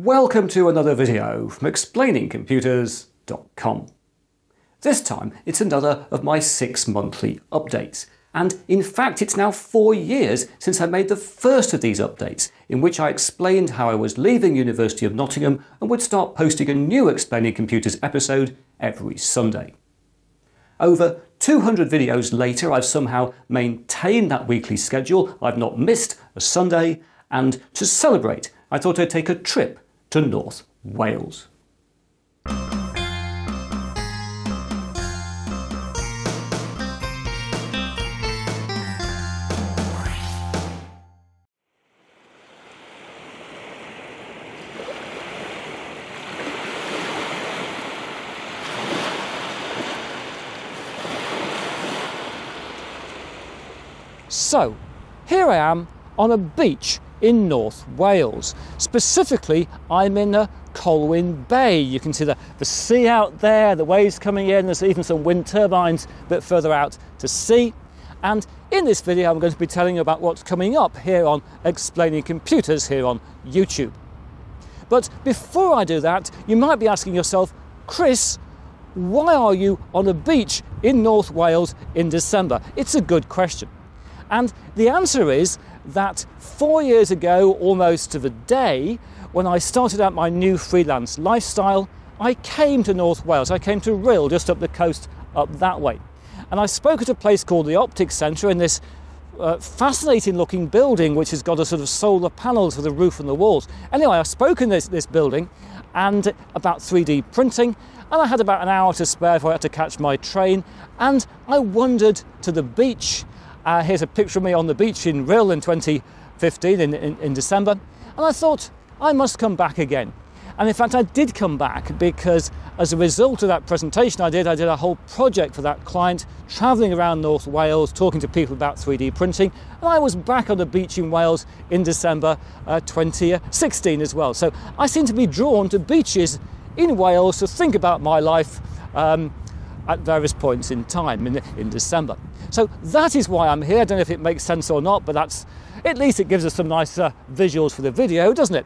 Welcome to another video from explainingcomputers.com. This time it's another of my 6 monthly updates, and in fact it's now 4 years since I made the first of these updates, in which I explained how I was leaving University of Nottingham and would start posting a new Explaining Computers episode every Sunday. Over 200 videos later, I've somehow maintained that weekly schedule. I've not missed a Sunday, and to celebrate I thought I'd take a trip to North Wales. So, here I am on a beach in North Wales. Specifically, I'm in Colwyn Bay. You can see the sea out there, the waves coming in, there's even some wind turbines a bit further out to sea. And in this video I'm going to be telling you about what's coming up here on Explaining Computers here on YouTube. But before I do that, you might be asking yourself, Chris, why are you on a beach in North Wales in December? It's a good question. And the answer is that 4 years ago, almost to the day, when I started out my new freelance lifestyle, I came to North Wales. I came to Rhyl, just up the coast up that way. And I spoke at a place called the Optics Centre in this fascinating looking building which has got a sort of solar panels for the roof and the walls. Anyway, I spoke in this building and about 3D printing, and I had about an hour to spare before I had to catch my train, and I wandered to the beach. Here's a picture of me on the beach in Rhyl in 2015 in December, and I thought I must come back again. And in fact I did come back, because as a result of that presentation I did a whole project for that client, travelling around North Wales talking to people about 3D printing, and I was back on the beach in Wales in December 2016 as well. So I seem to be drawn to beaches in Wales to think about my life at various points in time in December. So that is why I'm here. I don't know if it makes sense or not, but at least it gives us some nice visuals for the video, doesn't it?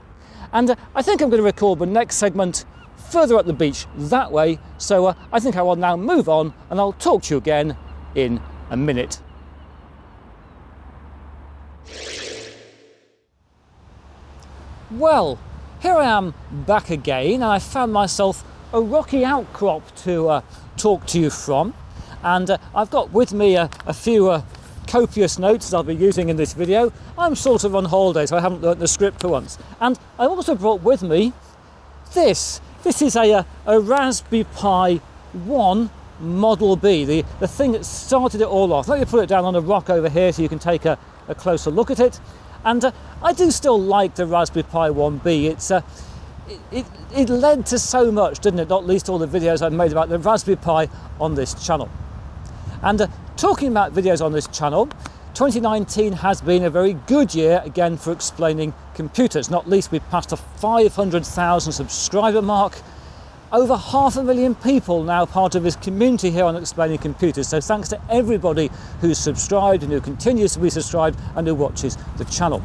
And I think I'm going to record the next segment further up the beach that way, so I think I will now move on and I'll talk to you again in a minute. Well, here I am back again, and I found myself a rocky outcrop to talk to you from. And I've got with me a few copious notes that I'll be using in this video. I'm sort of on holiday, so I haven't learnt the script for once. And I also brought with me this. This is a Raspberry Pi 1 Model B, the thing that started it all off. Let me put it down on a rock over here so you can take a closer look at it. And I do still like the Raspberry Pi 1B. It led to so much, didn't it? Not least all the videos I've made about the Raspberry Pi on this channel. And talking about videos on this channel, 2019 has been a very good year again for Explaining Computers. Not least we've passed a 500,000 subscriber mark. Over 500,000 people now part of this community here on Explaining Computers. So thanks to everybody who's subscribed and who continues to be subscribed and who watches the channel.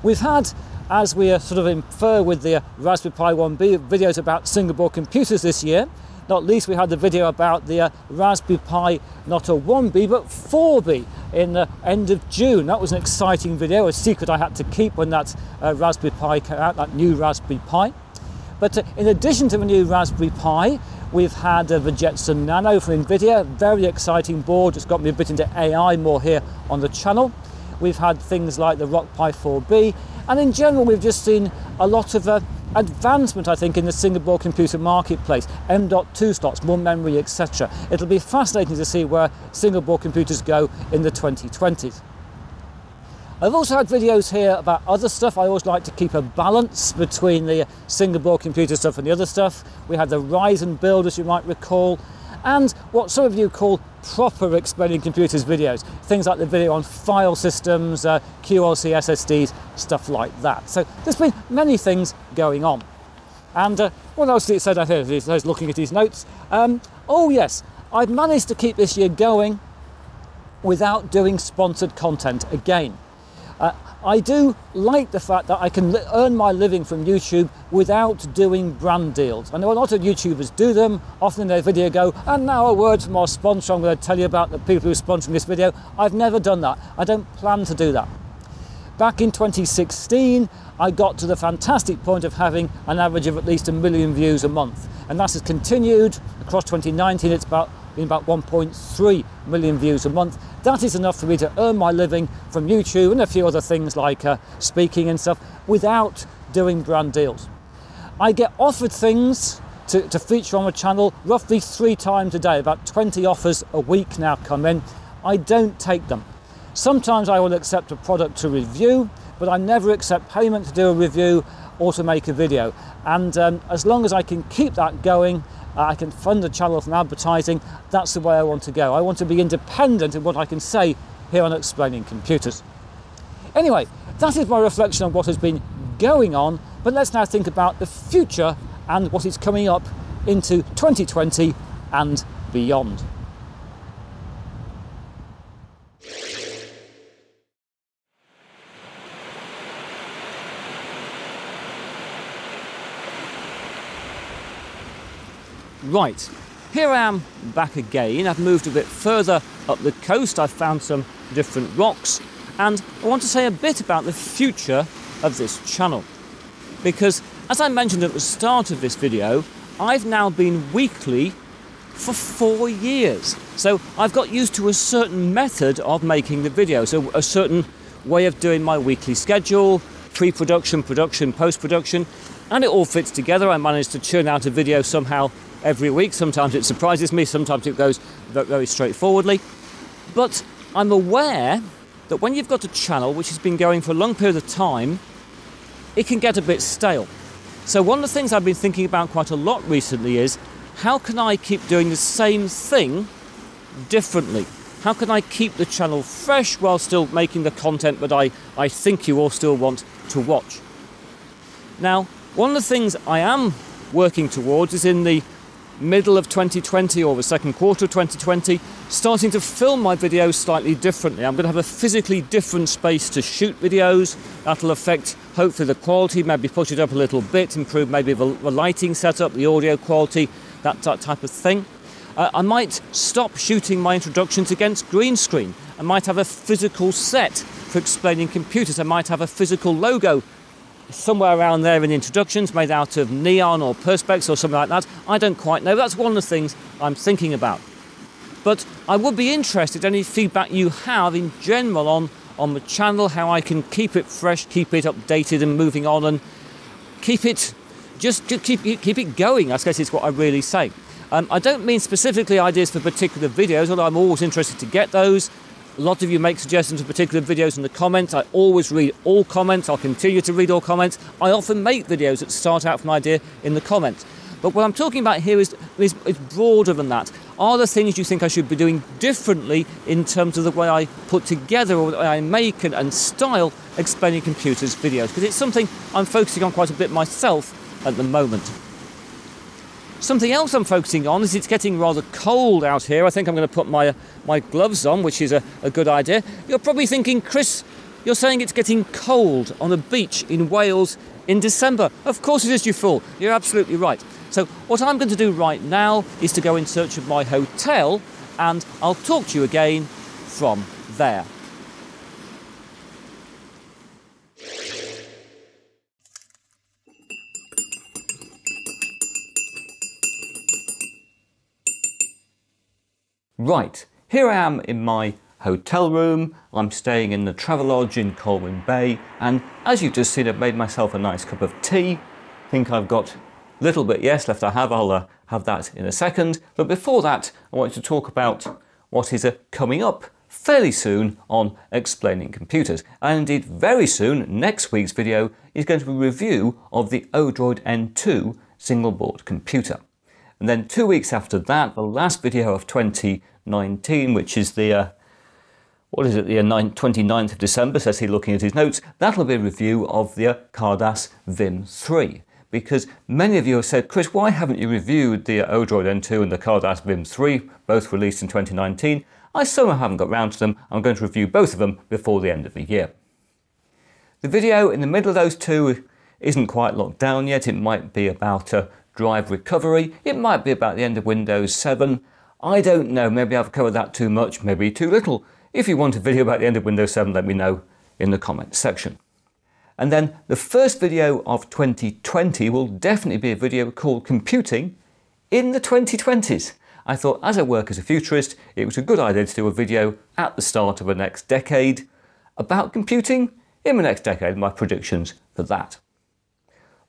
We've had, as we sort of infer with the Raspberry Pi 1B, videos about single board computers this year. Not least we had the video about the Raspberry Pi, not a 1B but 4B in the end of June. That was an exciting video, a secret I had to keep when that Raspberry Pi came out, that new Raspberry Pi. But in addition to the new Raspberry Pi, we've had the Jetson Nano from NVIDIA, very exciting board. It's got me a bit into AI more here on the channel. We've had things like the Rock Pi 4B, and in general we've just seen a lot of advancement, I think, in the single board computer marketplace. M.2 slots, more memory, etc. It'll be fascinating to see where single board computers go in the 2020s. I've also had videos here about other stuff. I always like to keep a balance between the single board computer stuff and the other stuff. We had the Ryzen build, as you might recall, and what some of you call proper Explaining Computers videos. Things like the video on file systems, QLC SSDs, stuff like that. So there's been many things going on. And what else did it say down here? I was looking at these notes. Oh yes, I've managed to keep this year going without doing sponsored content again. I do like the fact that I can earn my living from YouTube without doing brand deals. I know a lot of YouTubers do them. Often in their video go, and now a word from our sponsor. I'm going to tell you about the people who are sponsoring this video. I've never done that. I don't plan to do that. Back in 2016, I got to the fantastic point of having an average of at least 1 million views a month. And that has continued across 2019. It's been about 1.3 million views a month. That is enough for me to earn my living from YouTube and a few other things like speaking and stuff without doing brand deals. I get offered things to feature on my channel roughly 3 times a day. About 20 offers a week now come in. I don't take them. Sometimes I will accept a product to review, but I never accept payment to do a review or to make a video. And as long as I can keep that going, I can fund the channel from advertising. That's the way I want to go. I want to be independent in what I can say here on Explaining Computers. Anyway, that is my reflection on what has been going on, but let's now think about the future and what is coming up into 2020 and beyond. Right, here I am back again. I've moved a bit further up the coast. I've found some different rocks, and I want to say a bit about the future of this channel. Because, as I mentioned at the start of this video, I've now been weekly for 4 years. So I've got used to a certain method of making the video, so a certain way of doing my weekly schedule, pre-production, production, post-production, and it all fits together. I managed to churn out a video somehow every week. Sometimes it surprises me, sometimes it goes very straightforwardly. But I'm aware that when you've got a channel which has been going for a long period of time, it can get a bit stale. So one of the things I've been thinking about quite a lot recently is, how can I keep doing the same thing differently? How can I keep the channel fresh while still making the content that I think you all still want to watch? Now, one of the things I am working towards is in the middle of 2020 or the second quarter of 2020, starting to film my videos slightly differently. I'm going to have a physically different space to shoot videos. That'll affect, hopefully, the quality, maybe push it up a little bit, improve maybe the lighting setup, the audio quality, that type of thing. I might stop shooting my introductions against green screen. I might have a physical set for Explaining Computers. I might have a physical logo somewhere around there in introductions, made out of neon or perspex or something like that. I don't quite know. That's one of the things I'm thinking about. But I would be interested in any feedback you have in general on the channel, how I can keep it fresh, keep it updated and moving on, and keep it keep it going, I guess is what I really say. I don't mean specifically ideas for particular videos, although I'm always interested to get those. A lot of you make suggestions for particular videos in the comments. I always read all comments. I'll continue to read all comments. I often make videos that start out from an idea in the comments. But what I'm talking about here is broader than that. Are there things you think I should be doing differently in terms of the way I put together or the way I make and style Explaining Computers videos? Because it's something I'm focusing on quite a bit myself at the moment. Something else I'm focusing on is it's getting rather cold out here. I think I'm going to put my gloves on, which is a good idea. You're probably thinking, Chris, you're saying it's getting cold on a beach in Wales in December. Of course it is, you fool. You're absolutely right. So what I'm going to do right now is to go in search of my hotel, and I'll talk to you again from there. Right, here I am in my hotel room. I'm staying in the Travelodge in Colwyn Bay, and as you've just seen, I've made myself a nice cup of tea. I think I've got a little bit, yes, left. I'll have that in a second. But before that, I want to talk about what is coming up fairly soon on Explaining Computers. And indeed, very soon, next week's video is going to be a review of the Odroid N2 single board computer. And then 2 weeks after that, the last video of 2019, which is the, the 29th of December, says he looking at his notes, that'll be a review of the Cardass Vim 3. Because many of you have said, Chris, why haven't you reviewed the Odroid N2 and the Cardass Vim 3, both released in 2019? I somehow haven't got round to them. I'm going to review both of them before the end of the year. The video in the middle of those two isn't quite locked down yet. It might be about drive recovery. It might be about the end of Windows 7. I don't know. Maybe I've covered that too much, maybe too little. If you want a video about the end of Windows 7, let me know in the comments section. And then the first video of 2020 will definitely be a video called Computing in the 2020s. I thought, as I work as a futurist, it was a good idea to do a video at the start of the next decade about computing in the next decade, my predictions for that.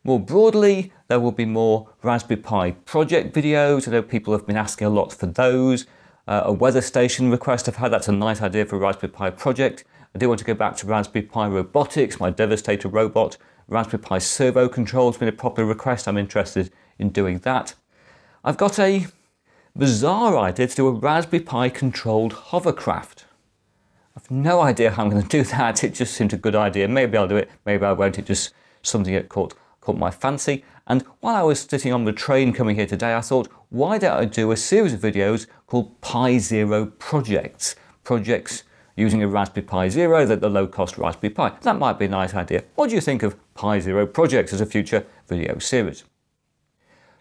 More broadly, there will be more Raspberry Pi project videos. I know people have been asking a lot for those. A weather station request I've had, that's a nice idea for a Raspberry Pi project. I do want to go back to Raspberry Pi robotics, my Devastator robot. Raspberry Pi servo control has been a popular request. I'm interested in doing that. I've got a bizarre idea to do a Raspberry Pi controlled hovercraft. I've no idea how I'm going to do that. It just seemed a good idea. Maybe I'll do it, maybe I won't. It's just something that caught my fancy. And while I was sitting on the train coming here today, I thought, why don't I do a series of videos called Pi Zero projects? Projects using a Raspberry Pi Zero, the low-cost Raspberry Pi. That might be a nice idea. What do you think of Pi Zero projects as a future video series?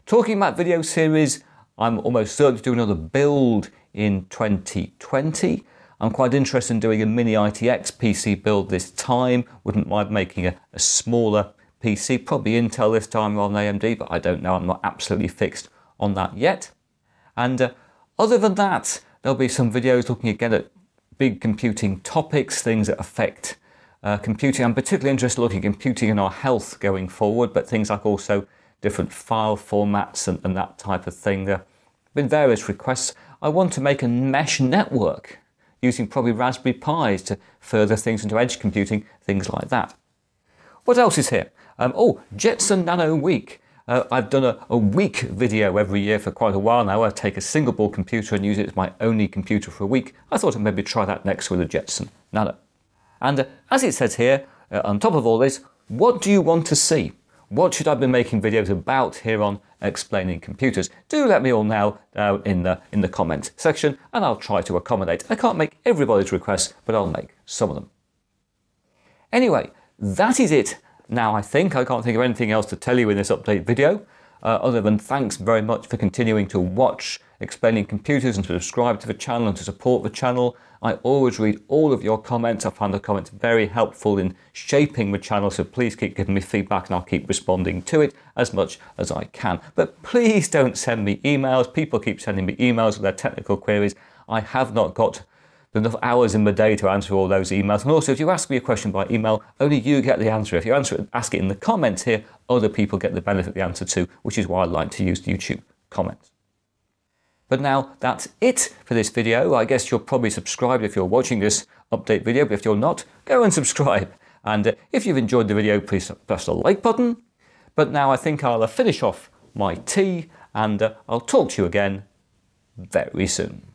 Talking about video series, I'm almost certain to do another build in 2020. I'm quite interested in doing a mini ITX PC build this time. Wouldn't mind making a smaller PC, probably Intel this time rather than AMD, but I don't know. I'm not absolutely fixed on that yet. And other than that, there'll be some videos looking again at big computing topics, things that affect computing. I'm particularly interested in looking at computing and our health going forward, but things like also different file formats and that type of thing. There have been various requests. I want to make a mesh network using probably Raspberry Pis to further things into edge computing, things like that. What else is here? Jetson Nano Week. I've done a week video every year for quite a while now. I take a single board computer and use it as my only computer for a week. I thought I'd maybe try that next with a Jetson Nano. And as it says here, on top of all this, what do you want to see? What should I be making videos about here on Explaining Computers? Do let me all know in the comment section, and I'll try to accommodate. I can't make everybody's requests, but I'll make some of them. Anyway, that is it. Now I think I can't think of anything else to tell you in this update video, other than thanks very much for continuing to watch Explaining Computers and to subscribe to the channel and to support the channel. I always read all of your comments. I find the comments very helpful in shaping the channel, so please keep giving me feedback and I'll keep responding to it as much as I can. But please don't send me emails. People keep sending me emails with their technical queries. I have not got enough hours in the day to answer all those emails. And also, if you ask me a question by email, only you get the answer. If you ask it in the comments here, other people get the benefit of the answer too, which is why I like to use YouTube comments. But now that's it for this video. I guess you're probably subscribed if you're watching this update video, but if you're not, go and subscribe. And if you've enjoyed the video, please press the like button. But now I think I'll finish off my tea and I'll talk to you again very soon.